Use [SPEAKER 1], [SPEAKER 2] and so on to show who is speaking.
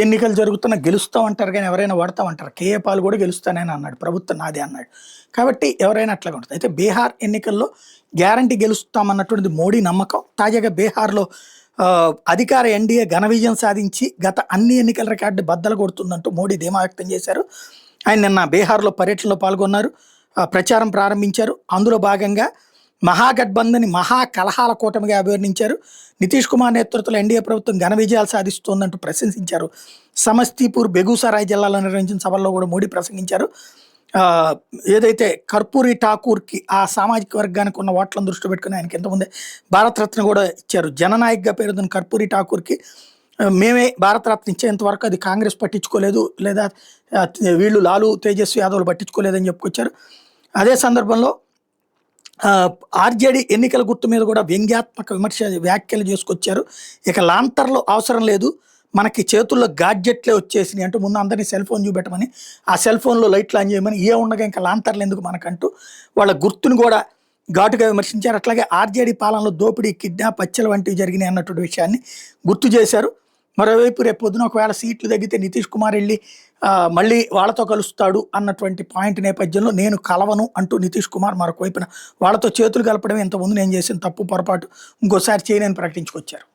[SPEAKER 1] ఎన్నికలు జరుగుతున్నా గెలుస్తాం అంటారు కానీ ఎవరైనా ఓడతాం అంటారు. కేఏ పాల్ కూడా గెలుస్తానని అన్నాడు. ప్రభుత్వం నాదే అన్నాడు. కాబట్టి ఎవరైనా అట్లాగా ఉంటుంది. అయితే బీహార్ ఎన్నికల్లో గ్యారంటీ గెలుస్తామన్నటువంటిది మోడీ నమ్మకం. తాజాగా బీహార్‌లో అధికార ఎన్డీఏ ఘన విజయం సాధించి గత అన్ని ఎన్నికల రికార్డు బద్దలు కొడుతుందంటూ మోడీ ధీమా వ్యక్తం చేశారు. ఆయన నిన్న బీహార్‌లో పర్యటనలో పాల్గొన్నారు. ప్రచారం ప్రారంభించారు. అందులో భాగంగా మహాగఠబంధన్ మహా కలహాల కూటమిగా అభివర్ణించారు. నితీష్ కుమార్ నేతృత్వంలో ఎన్డీఏ ప్రభుత్వం ఘన విజయాలు సాధిస్తోందంటూ ప్రశంసించారు. సమస్తీపూర్, బెగూసరాయ్ జిల్లాలో నిర్వహించిన సభల్లో కూడా మోడీ ప్రసంగించారు. ఏదైతే కర్పూరి ఠాకూర్కి ఆ సామాజిక వర్గానికి ఉన్న ఓట్లను దృష్టి పెట్టుకుని ఆయనకి ఇంతకుముందే భారతరత్న కూడా ఇచ్చారు. జననాయక్గా పేరున్న కర్పూరి ఠాకూర్కి మేమే భారతరత్న ఇచ్చేంతవరకు అది కాంగ్రెస్ పట్టించుకోలేదు, లేదా వీళ్ళు లాలు తేజస్వి యాదవ్లు పట్టించుకోలేదని చెప్పుకొచ్చారు. అదే సందర్భంలో ఆర్జేడీ ఎన్నికల గుర్తు మీద కూడా వ్యంగ్యాత్మక వ్యాఖ్యలు చేసుకొచ్చారు. ఇక లాంతర్లు అవసరం లేదు, మనకి చేతుల్లో గాడ్జెట్లే వచ్చేసినాయి అంటూ ముందు అందరినీ సెల్ ఫోన్ చూపెట్టమని, ఆ సెల్ ఫోన్లో లైట్లు ఆన్ చేయమని, ఏ ఉండగా ఇంకా లాంతర్లు ఎందుకు మనకంటూ వాళ్ళ గుర్తును కూడా ఘాటుగా విమర్శించారు. అట్లాగే ఆర్జేడీ పాలనలో దోపిడీ, కిడ్నాప్, హత్యలు వంటివి జరిగినాయి అన్నటువంటి విషయాన్ని గుర్తు చేశారు. మరోవైపు రేపు పొద్దున ఒకవేళ సీట్లు తగ్గితే నితీష్ కుమార్ వెళ్ళి మళ్ళీ వాళ్ళతో కలుస్తాడు అన్నటువంటి పాయింట్ నేపథ్యంలో నేను కలవను అంటూ నితీష్ కుమార్ మరొక వైపున వాళ్ళతో చేతులు కలపడం ఇంతకుముందు నేను చేసిన తప్పు పొరపాటు ఇంకోసారి చేయనని ప్రకటించుకొచ్చారు.